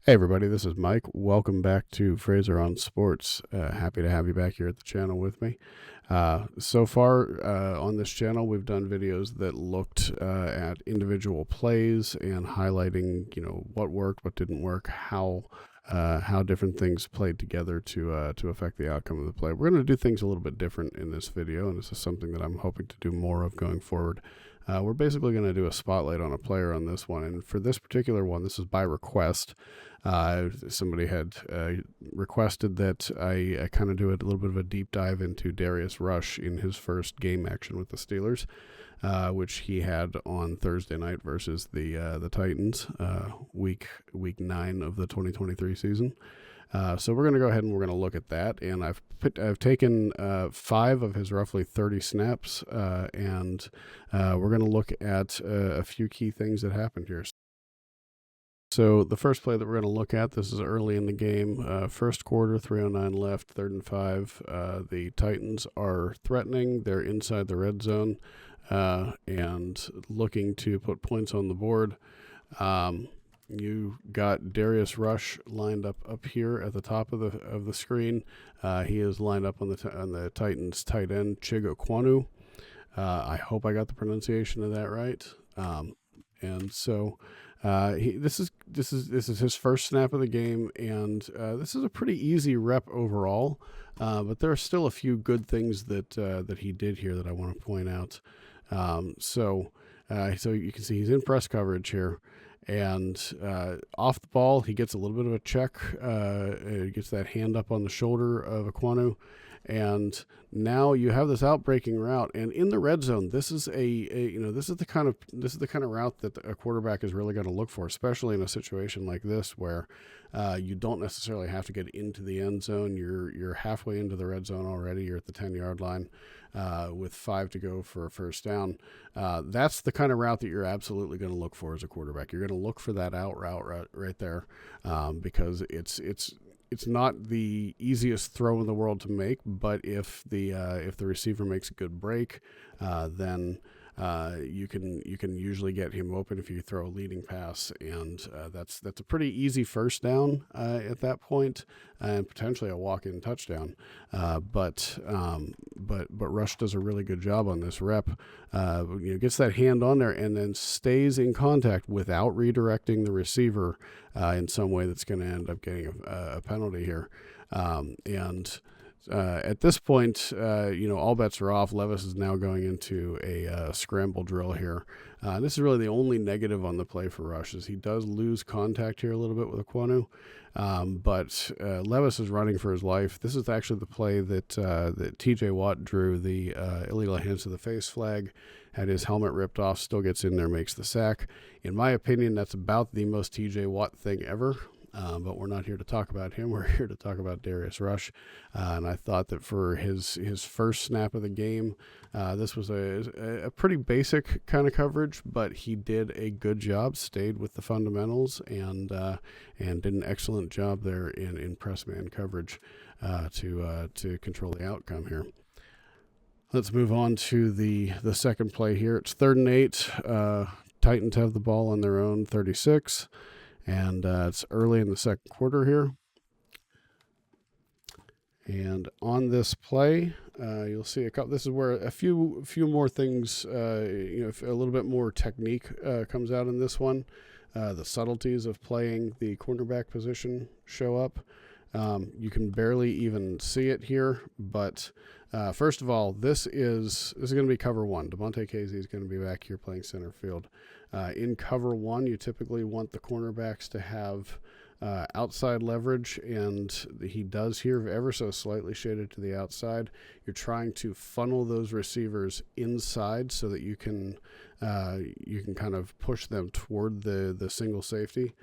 Hey everybody, this is Mike. Welcome back to Fraser on Sports. Happy to have you back here at the channel with me. So far on this channel, we've done videos that looked at individual plays and highlighting, what worked, what didn't work, how different things played together to affect the outcome of the play. We're going to do things a little bit different in this video, and this is something that I'm hoping to do more of going forward. We're basically going to do a spotlight on a player on this one, and for this particular one, this is by request. Somebody had requested that I kind of do a little bit of a deep dive into Darius Rush in his first game action with the Steelers, which he had on Thursday night versus the Titans, week 9 of the 2023 season. So we're going to go ahead and we're going to look at that, and I've taken 5 of his roughly 30 snaps, and we're going to look at a few key things that happened here. So the first play that we're going to look at, this is early in the game, first quarter, 3:09 left, 3rd and 5. The Titans are threatening. They're inside the red zone and looking to put points on the board. You got Darius Rush lined up here at the top of the screen. He is lined up on the Titans tight end Chigo Kwanu. I hope I got the pronunciation of that right. And so this is his first snap of the game, and this is a pretty easy rep overall. But there are still a few good things that he did here that I want to point out. So you can see he's in press coverage here. And off the ball, he gets a little bit of a check. He gets that hand up on the shoulder of Aquanu, and now you have this outbreaking route. And in the red zone, this is this is the kind of route that a quarterback is really going to look for, especially in a situation like this where you don't necessarily have to get into the end zone. You're halfway into the red zone already. You're at the 10-yard line with 5 to go for a first down. That's the kind of route that you're absolutely going to look for as a quarterback. You're going to look for that out route right there because it's not the easiest throw in the world to make, but if the receiver makes a good break, then you can usually get him open if you throw a leading pass, and that's a pretty easy first down at that point, and potentially a walk-in touchdown. But Rush does a really good job on this rep. Gets that hand on there and then stays in contact without redirecting the receiver in some way that's going to end up getting a penalty here. At this point, all bets are off. Levis is now going into a scramble drill here. This is really the only negative on the play for Rush, is he does lose contact here a little bit with Aquanu. But Levis is running for his life. This is actually the play that TJ Watt drew the illegal hands to the face flag, had his helmet ripped off, still gets in there, makes the sack. In my opinion, that's about the most TJ Watt thing ever. But we're not here to talk about him. We're here to talk about Darius Rush. And I thought that for his first snap of the game, this was a pretty basic kind of coverage, but he did a good job, stayed with the fundamentals, and did an excellent job there in press man coverage to control the outcome here. Let's move on to the second play here. It's 3rd and 8. Titans have the ball on their own 36. And it's early in the second quarter here. And on this play, you'll see a couple. This is where a few more things, a little bit more technique comes out in this one. The subtleties of playing the cornerback position show up. You can barely even see it here, but first of all, this is going to be cover 1. Devontae Casey is going to be back here playing center field. In cover 1, you typically want the cornerbacks to have outside leverage, and he does here, ever so slightly shaded to the outside. You're trying to funnel those receivers inside so that you can kind of push them toward the single safety,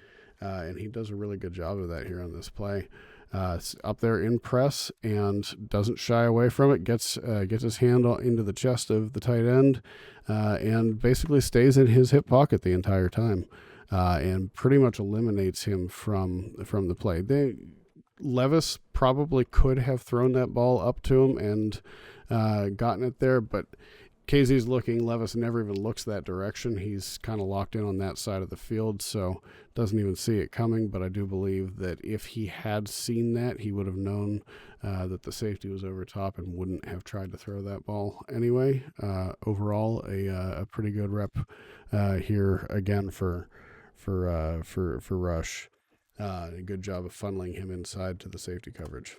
and he does a really good job of that here on this play. Up there in press and doesn't shy away from it, gets his hand into the chest of the tight end, and basically stays in his hip pocket the entire time, and pretty much eliminates him from the play. Levis probably could have thrown that ball up to him and gotten it there, but KZ's looking. Levis never even looks that direction. He's kind of locked in on that side of the field, so doesn't even see it coming. But I do believe that if he had seen that, he would have known that the safety was over top and wouldn't have tried to throw that ball anyway. Overall, a pretty good rep here again for Rush. A good job of funneling him inside to the safety coverage.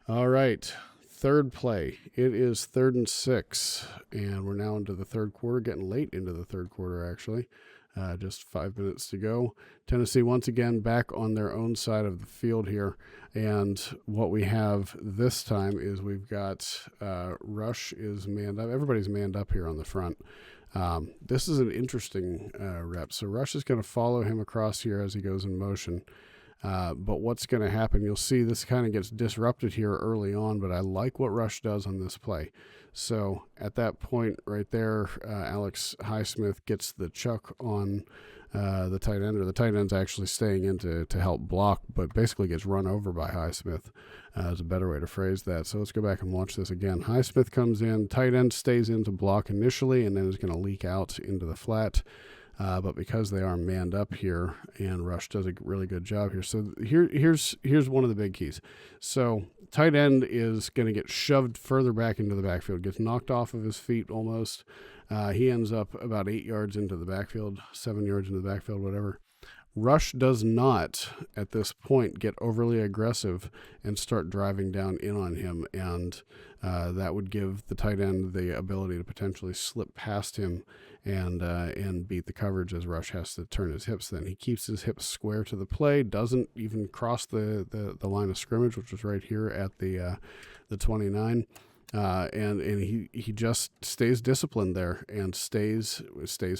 All right. Third play. It is 3rd and 6, and we're now into the third quarter, getting late into the third quarter, actually. Just 5 minutes to go. Tennessee once again back on their own side of the field here, and what we have this time is we've got Rush is manned up. Everybody's manned up here on the front. This is an interesting rep. So Rush is going to follow him across here as he goes in motion. But what's going to happen, you'll see this kind of gets disrupted here early on, but I like what Rush does on this play. So at that point right there, Alex Highsmith gets the chuck on the tight end, or the tight end's actually staying in to help block, but basically gets run over by Highsmith is a better way to phrase that. So let's go back and watch this again. Highsmith comes in, tight end stays in to block initially, and then is going to leak out into the flat. But because they are manned up here, and Rush does a really good job here. So here's one of the big keys. So tight end is going to get shoved further back into the backfield, gets knocked off of his feet almost. He ends up about 8 yards into the backfield, 7 yards into the backfield, whatever. Rush does not, at this point, get overly aggressive and start driving down in on him, and that would give the tight end the ability to potentially slip past him and beat the coverage, as Rush has to turn his hips. Then he keeps his hips square to the play, doesn't even cross the line of scrimmage, which was right here at the 29. And he just stays disciplined there and stays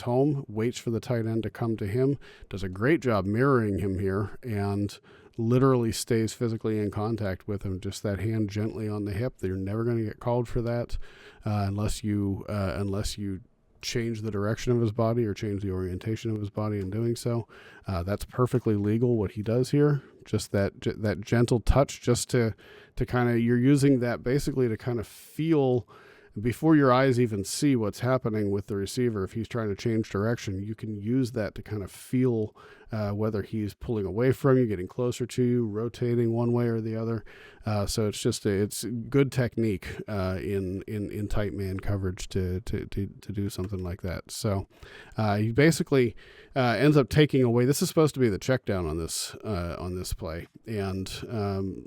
home, waits for the tight end to come to him, does a great job mirroring him here, and literally stays physically in contact with him, just that hand gently on the hip. You're never going to get called for that unless you change the direction of his body or change the orientation of his body in doing so. That's perfectly legal what he does here. Just that gentle touch, just to kind of, you're using that basically to kind of feel before your eyes even see what's happening with the receiver. If he's trying to change direction, you can use that to kind of feel whether he's pulling away from you, getting closer to you, rotating one way or the other. So it's good technique in tight man coverage to do something like that. So he basically ends up taking away. This is supposed to be the check down on this play, and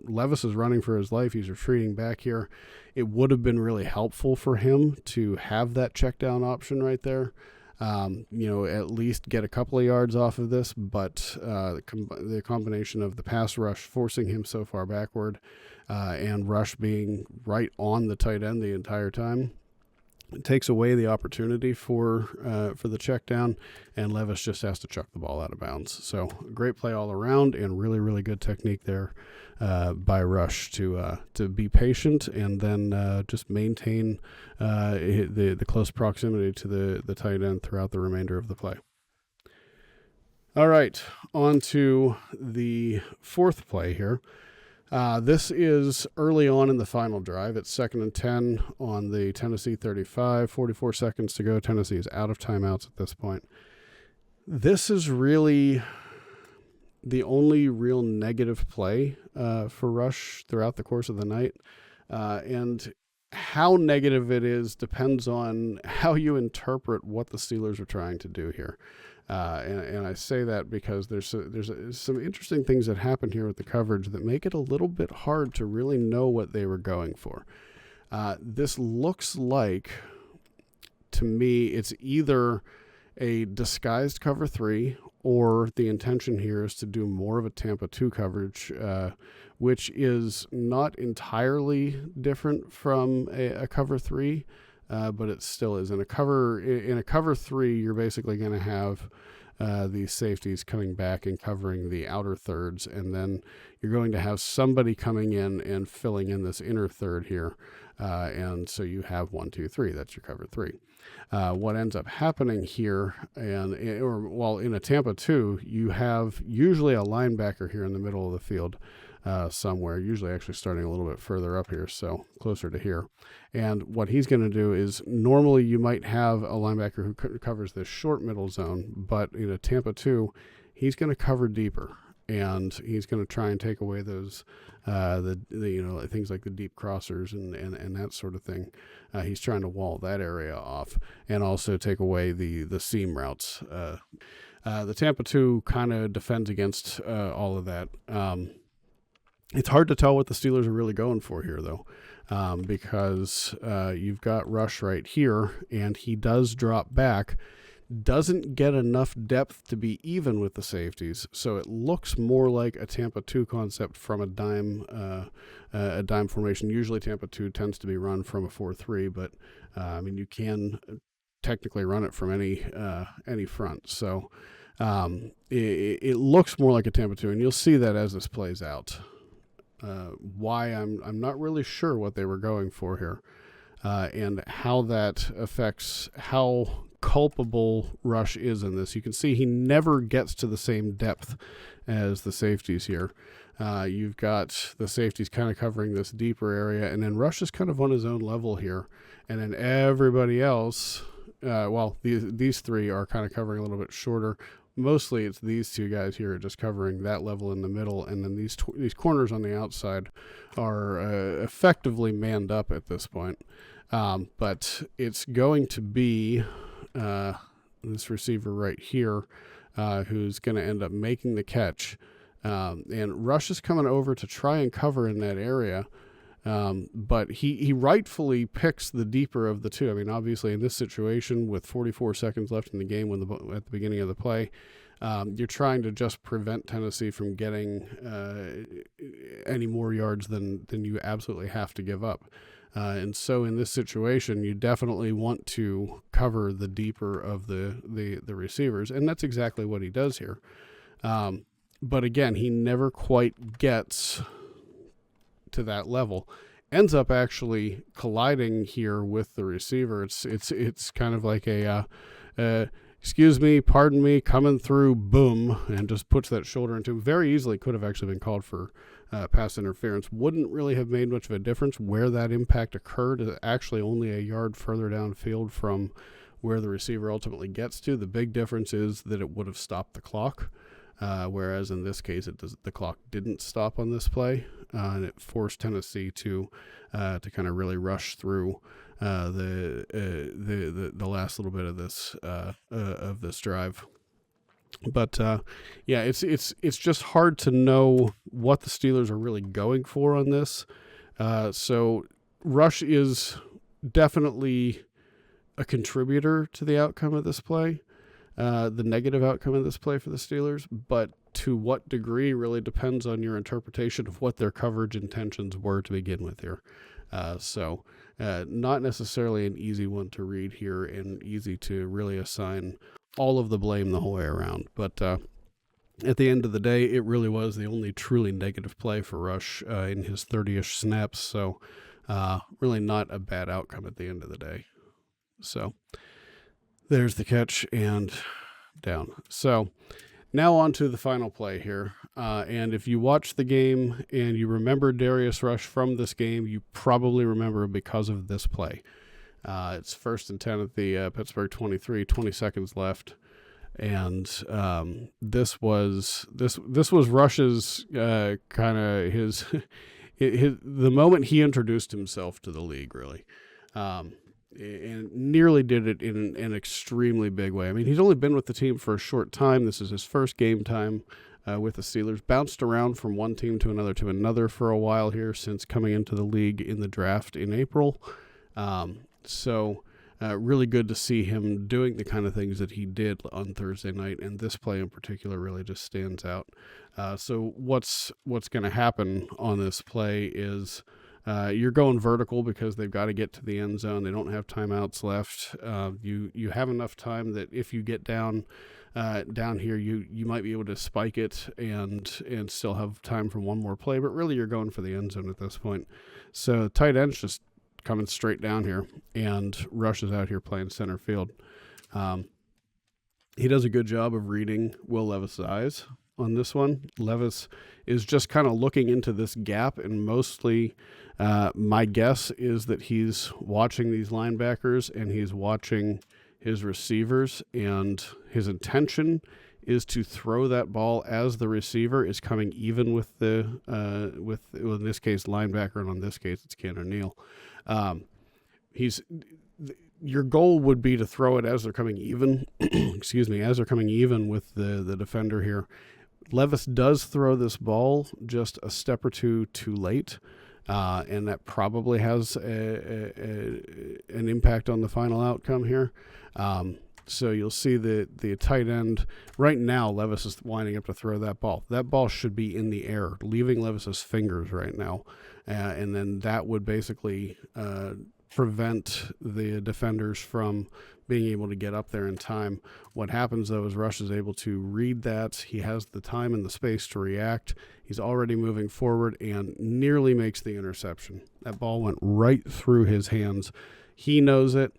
Levis is running for his life. He's retreating back here. It would have been really helpful for him to have that check down option right there. At least get a couple of yards off of this, but the combination of the pass rush forcing him so far backward and Rush being right on the tight end the entire time, it takes away the opportunity for the check down, and Levis just has to chuck the ball out of bounds. So great play all around, and really, really good technique there by Rush to be patient and then just maintain the close proximity to the tight end throughout the remainder of the play. All right, on to the fourth play here. This is early on in the final drive. It's 2nd and 10 on the Tennessee 35, 44 seconds to go. Tennessee is out of timeouts at this point. This is really the only real negative play for Rush throughout the course of the night. And how negative it is depends on how you interpret what the Steelers are trying to do here. And I say that because there's some interesting things that happen here with the coverage that make it a little bit hard to really know what they were going for. This looks like, to me, it's either a disguised cover 3 or the intention here is to do more of a Tampa 2 coverage, which is not entirely different from a cover 3. But it still is. In a cover 3, you're basically going to have these safeties coming back and covering the outer thirds, and then you're going to have somebody coming in and filling in this inner third here, and so you have 1, 2, 3. That's your cover 3. What ends up happening here, in a Tampa 2, you have usually a linebacker here in the middle of the field. somewhere, usually actually starting a little bit further up here, so closer to here. And what he's going to do is, normally you might have a linebacker who covers this short middle zone, but in a Tampa 2, he's going to cover deeper. And he's going to try and take away those, the things like the deep crossers and that sort of thing. He's trying to wall that area off, and also take away the seam routes. The Tampa 2 kind of defends against all of that. It's hard to tell what the Steelers are really going for here, though, because you've got Rush right here, and he does drop back. Doesn't get enough depth to be even with the safeties, so it looks more like a Tampa 2 concept from a dime formation. Usually Tampa 2 tends to be run from a 4-3, but you can technically run it from any front. So it looks more like a Tampa 2, and you'll see that as this plays out. Why I'm not really sure what they were going for here, and how that affects how culpable Rush is in this. You can see he never gets to the same depth as the safeties here. You've got the safeties kind of covering this deeper area, and then Rush is kind of on his own level here. And then everybody else, these three are kind of covering a little bit shorter. Mostly it's these two guys here just covering that level in the middle, and then these corners on the outside are effectively manned up at this point. But it's going to be this receiver right here who's going to end up making the catch. And Rush is coming over to try and cover in that area. But he rightfully picks the deeper of the two. I mean, obviously in this situation with 44 seconds left in the game at the beginning of the play, you're trying to just prevent Tennessee from getting any more yards than you absolutely have to give up. And so in this situation, you definitely want to cover the deeper of the receivers, and that's exactly what he does here. But again, he never quite gets to that level. Ends up actually colliding here with the receiver. It's kind of like a excuse me, pardon me, coming through, boom, and just puts that shoulder into him. Very easily could have actually been called for pass interference. Wouldn't really have made much of a difference where that impact occurred. Actually only a yard further downfield from where the receiver ultimately gets to. The big difference is that it would have stopped the clock, whereas in this case the clock didn't stop on this play, and it forced Tennessee to kind of really rush through the last little bit of this drive. But it's just hard to know what the Steelers are really going for on this. So Rush is definitely a contributor to the outcome of this play, the negative outcome of this play for the Steelers. But to what degree really depends on your interpretation of what their coverage intentions were to begin with here. So not necessarily an easy one to read here and easy to really assign all of the blame the whole way around. But at the end of the day, it really was the only truly negative play for Rush in his 30-ish snaps. So really not a bad outcome at the end of the day. So there's the catch and down. So now on to the final play here. And if you watch the game and you remember Darius Rush from this game, you probably remember him because of this play. It's 1st and 10 at the Pittsburgh 23, 20 seconds left. And this was Rush's kind of his the moment he introduced himself to the league, really. And nearly did it in an extremely big way. I mean, he's only been with the team for a short time. This is his first game time with the Steelers. Bounced around from one team to another for a while here since coming into the league in the draft in April. So really good to see him doing the kind of things that he did on Thursday night, and this play in particular really just stands out. So what's going to happen on this play is you're going vertical because they've got to get to the end zone. They don't have timeouts left. You have enough time that if you get down here, you might be able to spike it and still have time for one more play. But really, you're going for the end zone at this point. So tight end's just coming straight down here, and Rush is out here playing center field. He does a good job of reading Will Levis's eyes on this one. Levis is just kind of looking into this gap, and mostly my guess is that he's watching these linebackers and he's watching his receivers, and his intention is to throw that ball as the receiver is coming even with the in this case linebacker, and on this case it's Cannon Neal. Your goal would be to throw it as they're coming even, as they're coming even with the defender here. Levis does throw this ball just a step or two too late, and that probably has an impact on the final outcome here. So you'll see the tight end right now, Levis is winding up to throw that ball. That ball should be in the air, leaving Levis's fingers right now. And then that would basically prevent the defenders from being able to get up there in time. What happens, though, is Rush is able to read that. He has the time and the space to react. He's already moving forward and nearly makes the interception. That ball went right through his hands. He knows it.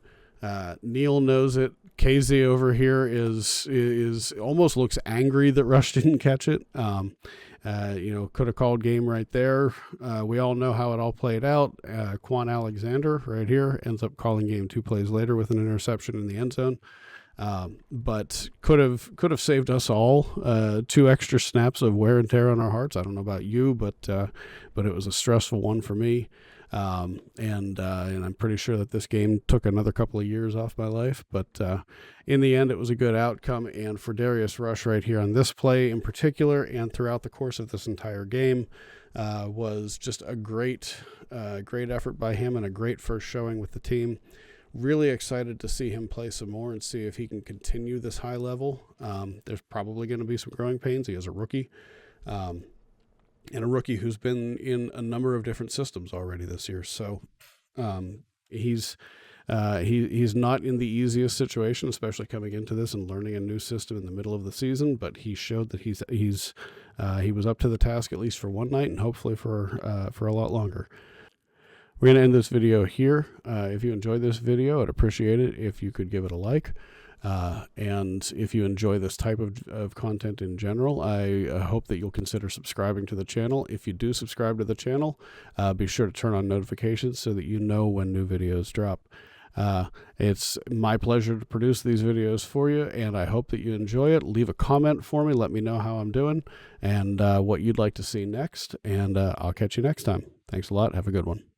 Neal knows it. KZ over here is almost looks angry that Rush didn't catch it. Could have called game right there. We all know how it all played out. Quan Alexander right here ends up calling game 2 plays later with an interception in the end zone. But could have saved us all 2 extra snaps of wear and tear on our hearts. I don't know about you, but it was a stressful one for me. And I'm pretty sure that this game took another couple of years off my life, but in the end, it was a good outcome. And for Darius Rush right here on this play in particular, and throughout the course of this entire game, was just a great effort by him and a great first showing with the team. Really excited to see him play some more and see if he can continue this high level. There's probably going to be some growing pains. He is a rookie. And a rookie who's been in a number of different systems already this year. So he's not in the easiest situation, especially coming into this and learning a new system in the middle of the season. But he showed that he was up to the task, at least for one night, and hopefully for a lot longer. We're going to end this video here. If you enjoyed this video, I'd appreciate it if you could give it a like. And if you enjoy this type of content in general, I hope that you'll consider subscribing to the channel. If you do subscribe to the channel, be sure to turn on notifications so that you know when new videos drop. It's my pleasure to produce these videos for you, and I hope that you enjoy it. Leave a comment for me. Let me know how I'm doing and what you'd like to see next, and I'll catch you next time. Thanks a lot. Have a good one.